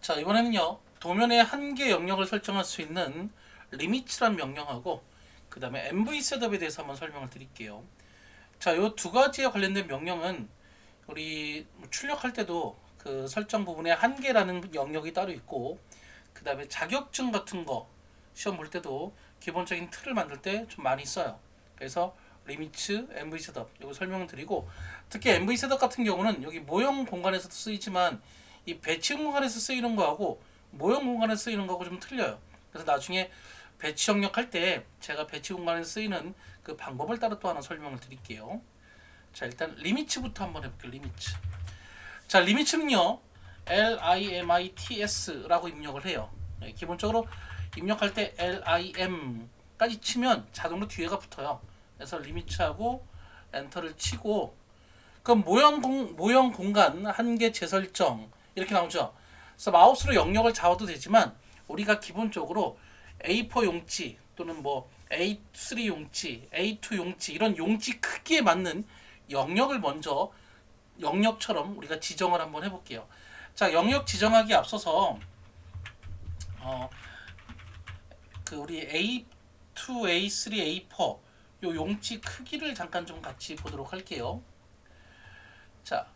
자, 이번에는요. 도면의 한계 영역을 설정할 수 있는 리미츠란 명령하고 그 다음에 MV 셋업에 대해서 한번 설명을 드릴게요. 자, 이 두 가지에 관련된 명령은 우리 출력할 때도 그 설정 부분에 한계라는 영역이 따로 있고 그 다음에 자격증 같은 거 시험 볼 때도 기본적인 틀을 만들 때 좀 많이 써요. 그래서 리미츠, MV 셋업 이거 설명을 드리고 특히 MV 셋업 같은 경우는 여기 모형 공간에서도 쓰이지만 이 배치 공간에서 쓰이는 거하고 모형 공간에서 쓰이는 거하고 좀 틀려요. 그래서 나중에 배치 영역 할 때 제가 배치 공간에서 쓰이는 그 방법을 따로 또 하나 설명을 드릴게요. 자, 일단 리미츠부터 한번 해볼게요. 리미츠. 자, 리미츠는요 LIMITS라고 입력을 해요. 네, 기본적으로 입력할 때 LIM까지 치면 자동으로 뒤에가 붙어요. 그래서 리미츠하고 엔터를 치고 그럼 모형 공간 한계 재설정 이렇게 나오죠. 그래서 마우스로 영역을 잡아도 되지만 우리가 기본적으로 A4 용지 또는 뭐 A3 용지, A2 용지 이런 용지 크기에 맞는 영역을 먼저 영역처럼 우리가 지정을 한번 해볼게요. 자, 영역 지정하기 앞서서 그 우리 A2, A3, A4 요 용지 크기를 잠깐 좀 같이 보도록 할게요. 자,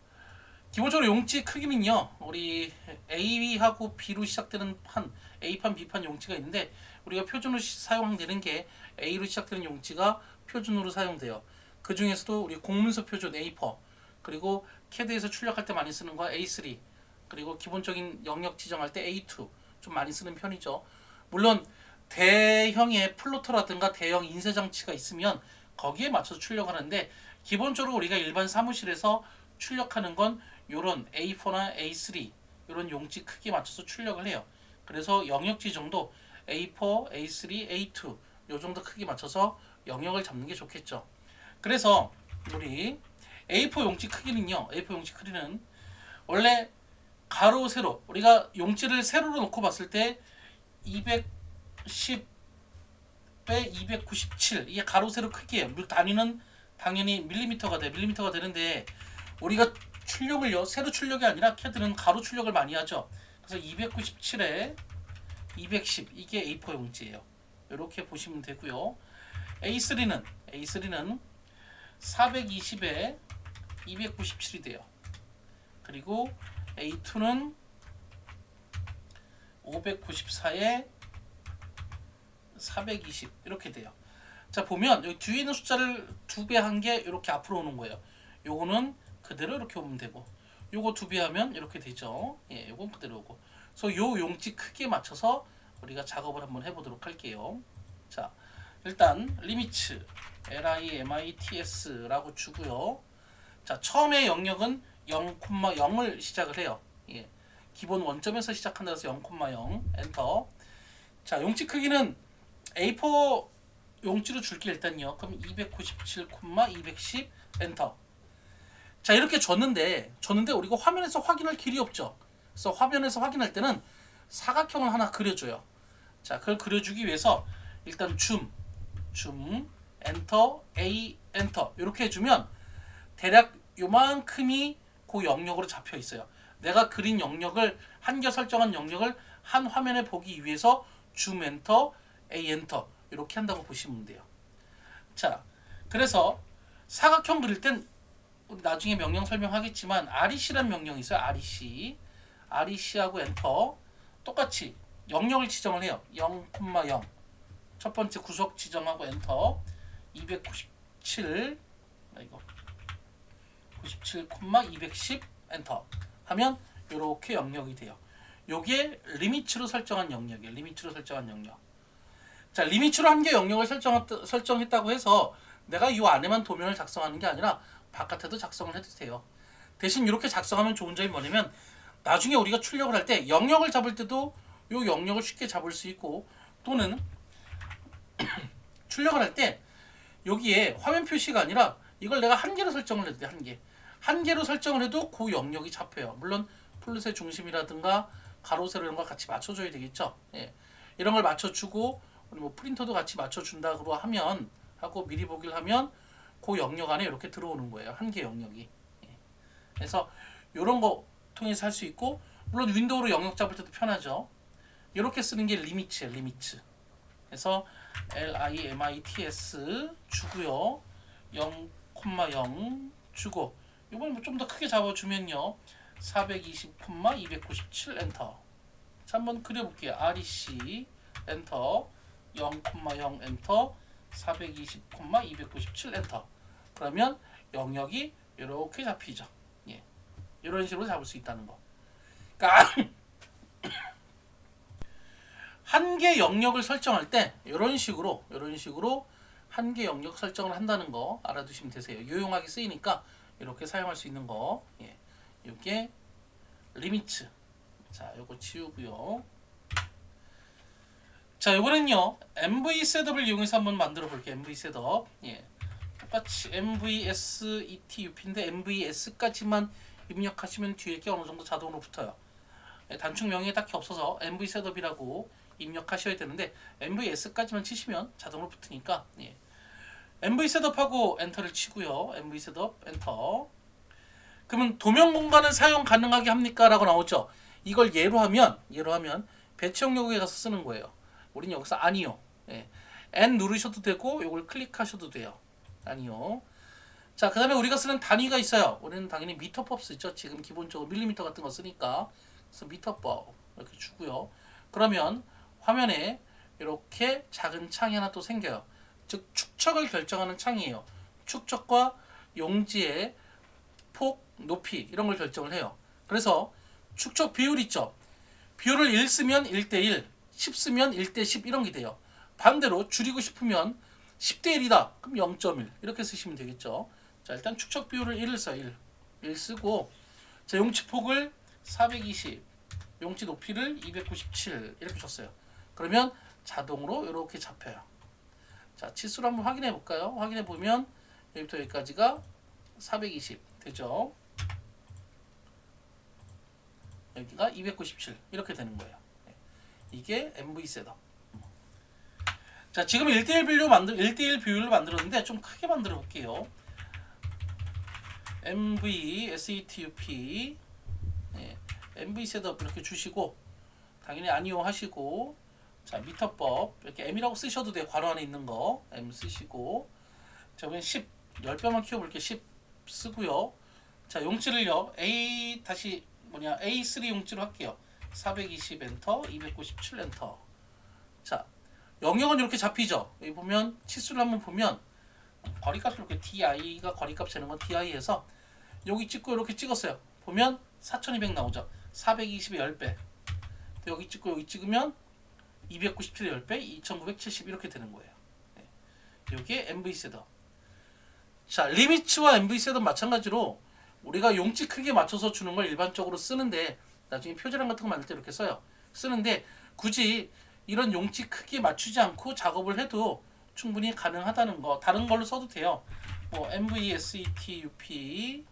기본적으로 용지 크기는요 우리 A하고 B로 시작되는 판 A판 B판 용지가 있는데 우리가 표준으로 사용되는 게 A로 시작되는 용지가 표준으로 사용돼요. 그 중에서도 우리 공문서 표준 A4 그리고 CAD에서 출력할 때 많이 쓰는 거 A3 그리고 기본적인 영역 지정할 때 A2 좀 많이 쓰는 편이죠. 물론 대형의 플로터라든가 대형 인쇄 장치가 있으면 거기에 맞춰서 출력하는데 기본적으로 우리가 일반 사무실에서 출력하는 건 요런 A4나 A3 이런 용지 크기에 맞춰서 출력을 해요. 그래서 영역 지정도 A4, A3, A2 요 정도 크기 맞춰서 영역을 잡는 게 좋겠죠. 그래서 우리 A4 용지 크기는요. A4 용지 크기는 원래 가로 세로 우리가 용지를 세로로 놓고 봤을 때 210 배 297 이게 가로 세로 크기예요. 단위는 당연히 밀리미터가 되는데 우리가 출력을요 세로 출력이 아니라 CAD는 가로 출력을 많이 하죠. 그래서 297에 210 이게 A4 용지예요. 이렇게 보시면 되고요. A3는 420에 297이 돼요. 그리고 A2는 594에 420 이렇게 돼요. 자, 보면 여기 뒤에 있는 숫자를 2배 한 게 이렇게 앞으로 오는 거예요. 요거는 그대로 이렇게 오면 되고 요거 2배 하면 이렇게 되죠. 예, 요건 그대로 오고. 그래서 요 용지 크기에 맞춰서 우리가 작업을 한번 해보도록 할게요. 자, 일단 리미츠 LIMITS라고 주고요. 자, 처음에 영역은 0,0을 시작을 해요. 예, 기본 원점에서 시작한다 해서 0,0 엔터. 자, 용지 크기는 A4 용지로 줄게 일단요. 그럼 297,210 엔터. 자, 이렇게 줬는데 우리가 화면에서 확인할 길이 없죠. 그래서 화면에서 확인할 때는 사각형을 하나 그려줘요. 자, 그걸 그려주기 위해서 일단 줌 엔터 A 엔터 이렇게 해주면 대략 요만큼이 그 영역으로 잡혀 있어요. 내가 그린 영역을 한개 설정한 영역을 한 화면에 보기 위해서 줌 엔터 A 엔터 이렇게 한다고 보시면 돼요. 자, 그래서 사각형 그릴 땐 우리 나중에 명령 설명하겠지만 REC라는 명령이 있어요. REC하고 엔터 똑같이 영역을 지정을 해요. 0,0 첫 번째 구석 지정하고 엔터 297 97,210 엔터 하면 이렇게 영역이 돼요. 요게 리미츠로 설정한 영역이에요. 리미츠로 설정한 영역. 자, 리미츠로 한개 영역을 설정했다고 해서 내가 이 안에만 도면을 작성하는 게 아니라 바깥에도 작성을 해도 돼요. 대신 이렇게 작성하면 좋은 점이 뭐냐면 나중에 우리가 출력을 할 때 영역을 잡을 때도 이 영역을 쉽게 잡을 수 있고 또는 출력을 할 때 여기에 화면 표시가 아니라 이걸 내가 한 개로 설정을 해도 돼. 한 개로 설정을 해도 그 영역이 잡혀요. 물론 플롯의 중심이라든가 가로 세로 이런 걸 같이 맞춰줘야 되겠죠. 예. 이런 걸 맞춰주고 뭐 프린터도 같이 맞춰준다고 하면 하고 미리 보기를 하면 그 영역 안에 이렇게 들어오는 거예요. 한 개 영역이. 예. 그래서 이런 거 통해서 할 수 있고 물론 윈도우로 영역 잡을 때도 편하죠. 이렇게 쓰는 게 리미츠예요. 리미츠. 그래서 limits 주고요. 0,0 주고 이번 뭐 좀 더 크게 잡아주면요. 420,297 엔터. 자, 한번 그려볼게요. REC 엔터 0,0 엔터 420,297 엔터. 그러면 영역이 이렇게 잡히죠. 예, 이런 식으로 잡을 수 있다는 거. 그러니까 한계 영역을 설정할 때 이런 식으로 한계 영역 설정을 한다는 거 알아두시면 되세요. 유용하게 쓰이니까 이렇게 사용할 수 있는 거. 예, 이게 리미츠. 자, 요거 지우고요. 자, 요거는요 MV 셋업을 이용해서 한번 만들어 볼게요. MV 셋업. 예, 똑같이 MVSETUP인데 MVS까지만 입력하시면 뒤에 게 어느 정도 자동으로 붙어요. 예, 단축 명령이 딱히 없어서 MV 셋업이라고 입력하셔야 되는데 MVS까지만 치시면 자동으로 붙으니까 예. MV 셋업하고 엔터를 치고요. MV 셋업 엔터. 그러면 도면 공간은 사용 가능하게 합니까? 라고 나오죠. 이걸 예로 하면 배치 영역에 가서 쓰는 거예요. 우린 여기서 아니요. 예. N 누르셔도 되고 이걸 클릭하셔도 돼요. 아니요. 자, 그 다음에 우리가 쓰는 단위가 있어요. 우리는 당연히 미터법 쓰죠. 지금 기본적으로 밀리미터 같은 거 쓰니까. 그래서 미터법 이렇게 주고요. 그러면 화면에 이렇게 작은 창이 하나 또 생겨요. 즉 축척을 결정하는 창이에요. 축척과 용지의 폭, 높이 이런 걸 결정을 해요. 그래서 축척 비율 있죠. 비율을 1 쓰면 1대1, 10 쓰면 1대10 이런 게 돼요. 반대로 줄이고 싶으면 10대1이다. 그럼 0.1 이렇게 쓰시면 되겠죠. 자, 일단 축척 비율을 1을 써요. 1 쓰고 자, 용치 폭을 420, 용치 높이를 297 이렇게 줬어요. 그러면 자동으로 이렇게 잡혀요. 자, 치수를 한번 확인해 볼까요? 확인해 보면 여기부터 여기까지가 420 되죠. 여기가 297 이렇게 되는 거예요. 이게 MV 셋업. 자, 지금 1대1 비율로 만들었는데 좀 크게 만들어 볼게요. MV SETUP 네, MV 셋업 이렇게 주시고 당연히 아니요 하시고 자, 미터법 이렇게 M이라고 쓰셔도 돼요. 괄호 안에 있는 거 M 쓰시고 자, 그러면 10 10배만 키워볼게요. 10 쓰고요. 자, 용지를요 A3 용지로 할게요. 420 엔터 297 엔터. 자, 영역은 이렇게 잡히죠. 여기 보면 치수를 한번 보면 거리값을 이렇게 DI가 거리값 재는 건 DI에서 여기 찍고 이렇게 찍었어요. 보면 4200 나오죠. 420의 10배. 여기 찍고 여기 찍으면 297의 10배, 2970 이렇게 되는 거예요. 네. 이게 MV 셋업. 자, 리미츠와 MV 셋업 마찬가지로 우리가 용지 크기에 맞춰서 주는 걸 일반적으로 쓰는데 나중에 표제란 같은 거 만들 때 이렇게 써요. 쓰는데 굳이 이런 용지 크기에 맞추지 않고 작업을 해도 충분히 가능하다는 거. 다른 걸로 써도 돼요. 뭐 MVSETUP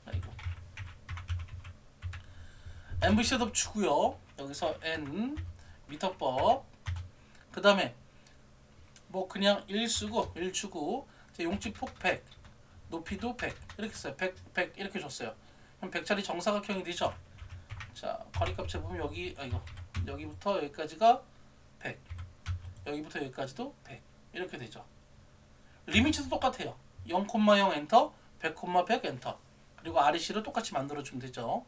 MV 셋업 주고요. 여기서 N 미터법 그 다음에 뭐 그냥 1 쓰고 1 주고 용지 폭 100 높이도 100 이렇게 써요. 100 이렇게 줬어요. 그럼 100짜리 정사각형이 되죠. 자, 거리값 재보면 여기부터 여기까지가 100 여기부터 여기까지도 100 이렇게 되죠. 리미츠도 똑같아요. 0,0 엔터 100,100 엔터 그리고 REC를 똑같이 만들어주면 되죠.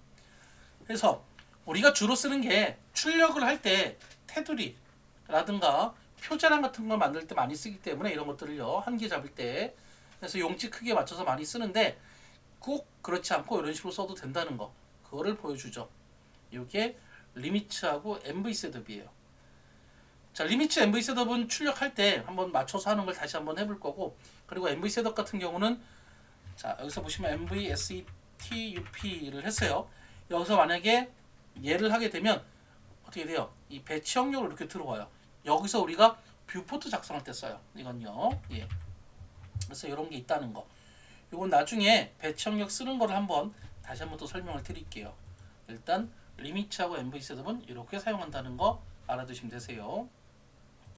그래서 우리가 주로 쓰는 게 출력을 할 때 테두리라든가 표제란 같은 걸 만들 때 많이 쓰기 때문에 이런 것들을요 한계 잡을 때 그래서 용지 크기에 맞춰서 많이 쓰는데 꼭 그렇지 않고 이런 식으로 써도 된다는 거 그거를 보여주죠. 이게 리미츠하고 MV 셋업이에요. 자, 리미츠 MV 셋업은 출력할 때 한번 맞춰서 하는 걸 다시 한번 해볼 거고 그리고 MV 셋업 같은 경우는 자, 여기서 보시면 MV SETUP를 했어요. 여기서 만약에 얘를 하게 되면 어떻게 돼요? 이 배치 영역으로 이렇게 들어와요. 여기서 우리가 뷰포트 작성할 때 써요. 이건요. 예. 그래서 이런 게 있다는 거. 이건 나중에 배치 영역 쓰는 거를 한번 다시 한번 또 설명을 드릴게요. 일단 리미츠하고 MV 셋업은 이렇게 사용한다는 거 알아두시면 되세요.